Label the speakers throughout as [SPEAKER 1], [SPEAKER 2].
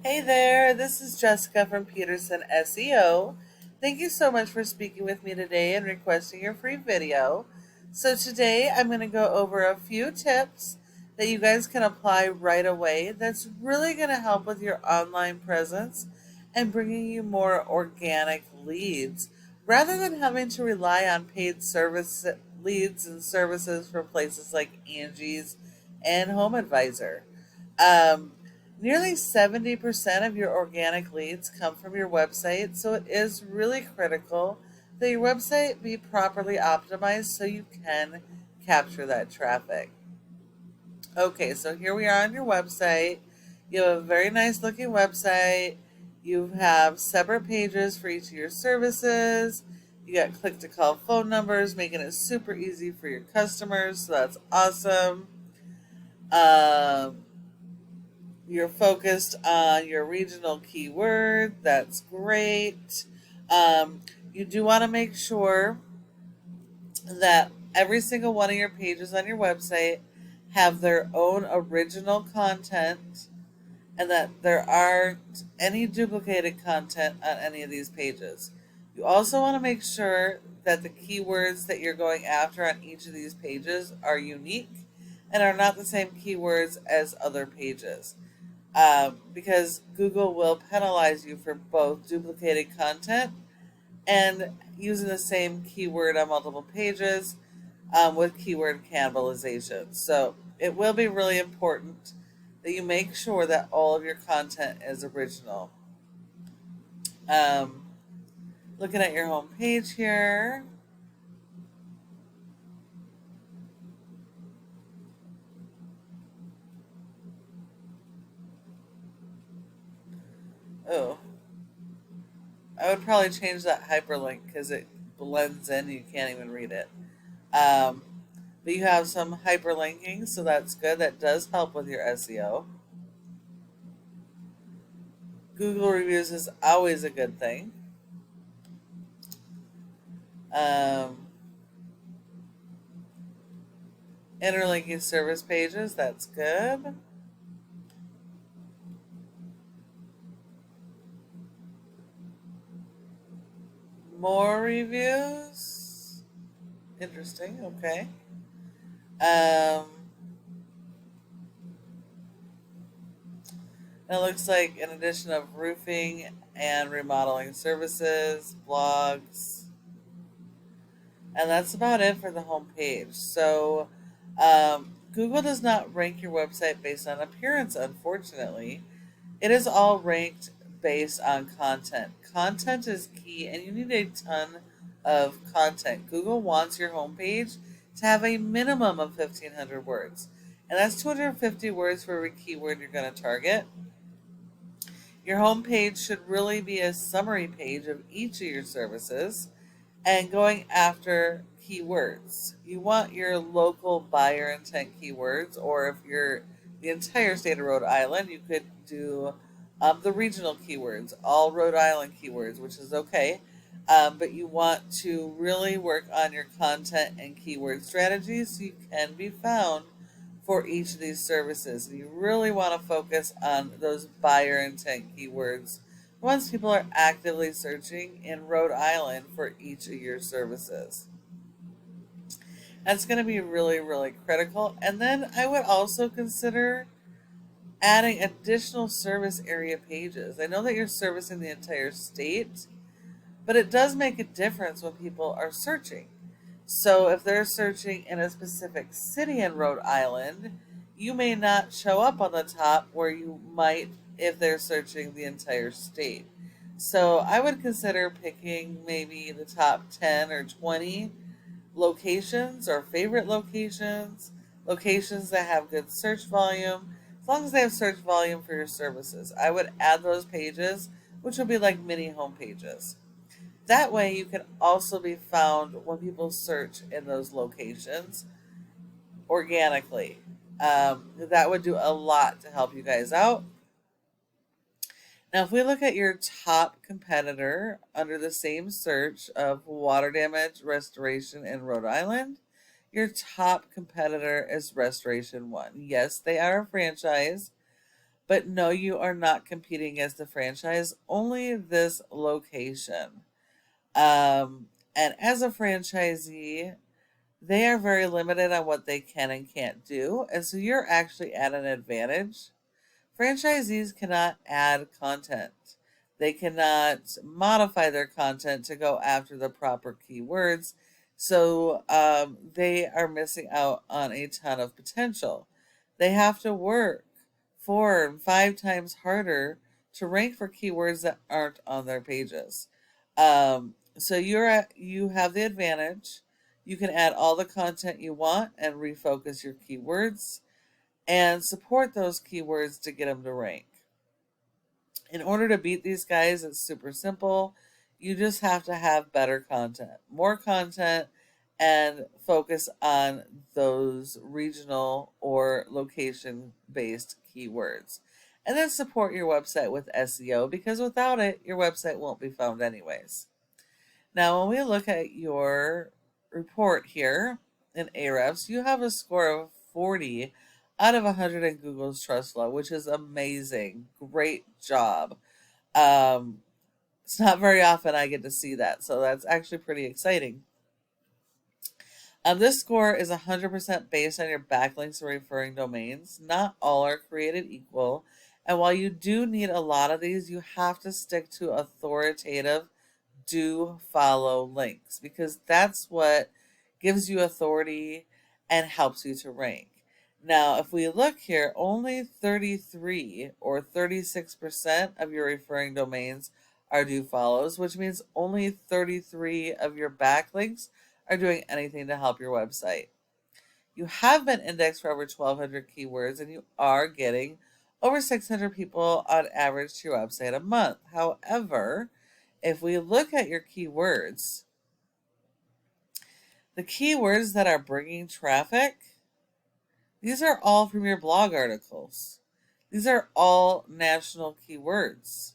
[SPEAKER 1] Hey there, this is Jessica from Peterson SEO. Thank you so much for speaking with me today and requesting your free video. So, today I'm going to go over a few tips that you guys can apply right away that's really going to help with your online presence and bringing you more organic leads rather than having to rely on paid service leads and services from places like Angie's and Home Advisor. Um, Nearly 70% of your organic leads come from your website, so it is really critical that your website be properly optimized so you can capture that traffic. Okay, so here we are on your website. You have a very nice looking website. You have separate pages for each of your services. You got click to call phone numbers, making it super easy for your customers, so that's awesome. Um, You're focused on your regional keyword. That's great. Um, you do want to make sure that every single one of your pages on your website have their own original content and that there aren't any duplicated content on any of these pages. You also want to make sure that the keywords that you're going after on each of these pages are unique and are not the same keywords as other pages, because Google will penalize you for both duplicated content and using the same keyword on multiple pages, with keyword cannibalization. So it will be really important that you make sure that all of your content is original. Um, Looking at your home page here. Oh, I would probably change that hyperlink because it blends in. You can't even read it. Um, but you have some hyperlinking, so that's good. That does help with your SEO. Google reviews is always a good thing. Um, Interlinking service pages, that's good. More reviews. Interesting. Okay. Um, it looks like an addition of roofing and remodeling services, blogs, and that's about it for the home page. So, Google does not rank your website based on appearance, unfortunately. It is all ranked based on content. Content is key, and you need a ton of content. Google wants your homepage to have a minimum of 1,500 words, and that's 250 words for every keyword you're going to target. Your homepage should really be a summary page of each of your services and going after keywords. You want your local buyer intent keywords, or if you're the entire state of Rhode Island, you could do the regional keywords, all Rhode Island keywords, which is okay. But you want to really work on your content and keyword strategies so you can be found for each of these services. And you really want to focus on those buyer intent keywords once people are actively searching in Rhode Island for each of your services. That's going to be really, really critical. And then I would also consider adding additional service area pages. I know that you're servicing the entire state, but it does make a difference when people are searching. So if they're searching in a specific city in Rhode Island, you may not show up on the top where you might if they're searching the entire state. So I would consider picking maybe the top 10 or 20 locations or favorite locations, locations that have good search volume. As long as they have search volume for your services, I would add those pages, which will be like mini home pages. That way, you can also be found when people search in those locations organically. That would do a lot to help you guys out. Now, if we look at your top competitor under the same search of water damage restoration in Rhode Island, your top competitor is Restoration One. Yes, they are a franchise, But no, you are not competing against the franchise, only this location. And as a franchisee, they are very limited on what they can and can't do. And so you're actually at an advantage. Franchisees cannot add content. They cannot modify their content to go after the proper keywords. So they are missing out on a ton of potential. They have to work 4 and 5 times harder to rank for keywords that aren't on their pages. So you have the advantage. You can add all the content you want and refocus your keywords and support those keywords to get them to rank. In order to beat these guys, it's super simple. You just have to have better content, more content, and focus on those regional or location based keywords. And then support your website with SEO because without it, your website won't be found anyways. Now, when we look at your report here in Ahrefs, you have a score of 40 out of 100 in Google's Trust Flow, which is amazing. Great job. It's not very often I get to see that, so that's actually pretty exciting. This score is 100% based on your backlinks and referring domains. Not all are created equal. And while you do need a lot of these, you have to stick to authoritative do follow links because that's what gives you authority and helps you to rank. Now, if we look here, only 33 or 36% of your referring domains are do follows, which means only 33 of your backlinks are doing anything to help your website. You have been indexed for over 1,200 keywords and you are getting over 600 people on average to your website a month. However, if we look at your keywords, the keywords that are bringing traffic, these are all from your blog articles. These are all national keywords.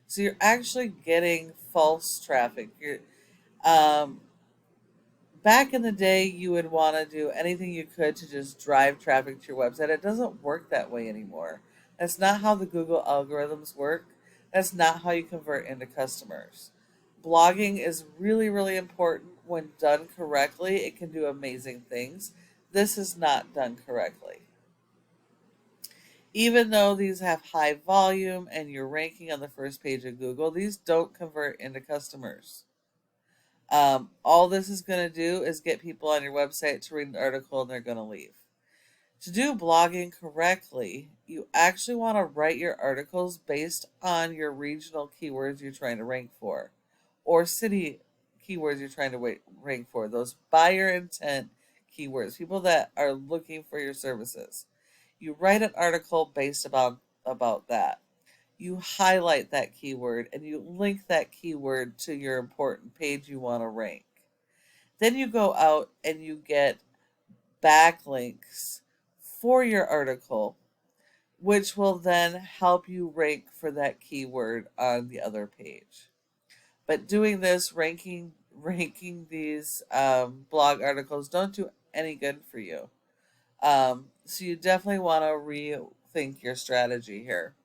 [SPEAKER 1] So you're actually getting false traffic. Back in the day, you would want to do anything you could to just drive traffic to your website. It doesn't work that way anymore. That's not how the Google algorithms work. That's not how you convert into customers. Blogging is really, really important. When done correctly, it can do amazing things. This is not done correctly. Even though these have high volume and you're ranking on the first page of Google, these don't convert into customers. All this is going to do is get people on your website to read an article and they're going to leave. To do blogging correctly, you actually want to write your articles based on your regional keywords you're trying to rank for, or city keywords you're trying to rank for, those buyer intent keywords, people that are looking for your services. You write an article based about that. You highlight that keyword and you link that keyword to your important page you want to rank. Then you go out and you get backlinks for your article, which will then help you rank for that keyword on the other page. But doing this, ranking these blog articles don't do any good for you. So you definitely want to rethink your strategy here.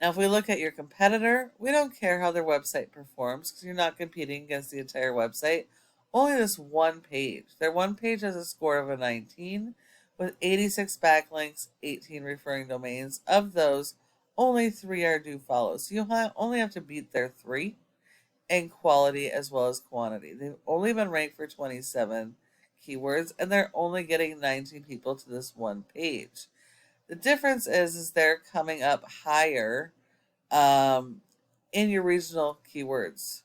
[SPEAKER 1] Now, if we look at your competitor, we don't care how their website performs because you're not competing against the entire website. Only this one page. Their one page has a score of a 19 with 86 backlinks, 18 referring domains. Of those, only 3 are do follows. So you only have to beat their 3 in quality as well as quantity. They've only been ranked for 27 keywords and they're only getting 19 people to this one page. The difference is they're coming up higher in your regional keywords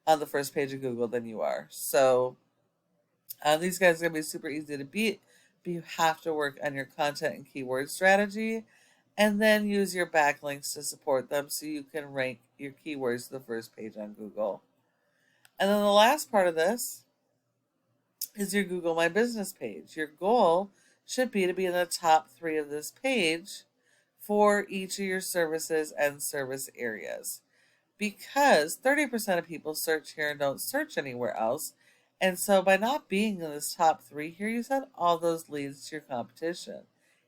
[SPEAKER 1] on the first page of Google than you are. So these guys are going to be super easy to beat, but you have to work on your content and keyword strategy and then use your backlinks to support them so you can rank your keywords to the first page on Google. And then the last part of this is your Google My Business page. Your goal should be to be in the top 3 of this page for each of your services and service areas. Because 30% of people search here and don't search anywhere else. And so by not being in this top 3 here, you send all those leads to your competition.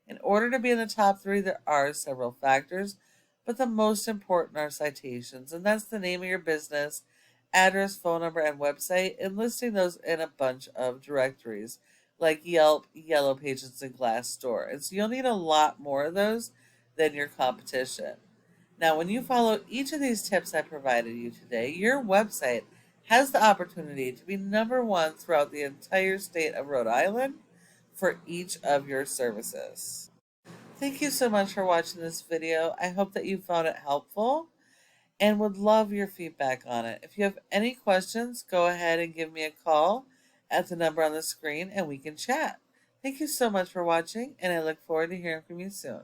[SPEAKER 1] In order to be in the top 3, there are several factors, but the most important are citations, and that's the name of your business, address, phone number, and website, and listing those in a bunch of directories like Yelp, Yellow Pages, and Glassdoor. And so you'll need a lot more of those than your competition. Now, when you follow each of these tips I provided you today, your website has the opportunity to be number 1 throughout the entire state of Rhode Island for each of your services. Thank you so much for watching this video. I hope that you found it helpful and would love your feedback on it. If you have any questions, go ahead and give me a call at the number on the screen and we can chat. Thank you so much for watching, and I look forward to hearing from you soon.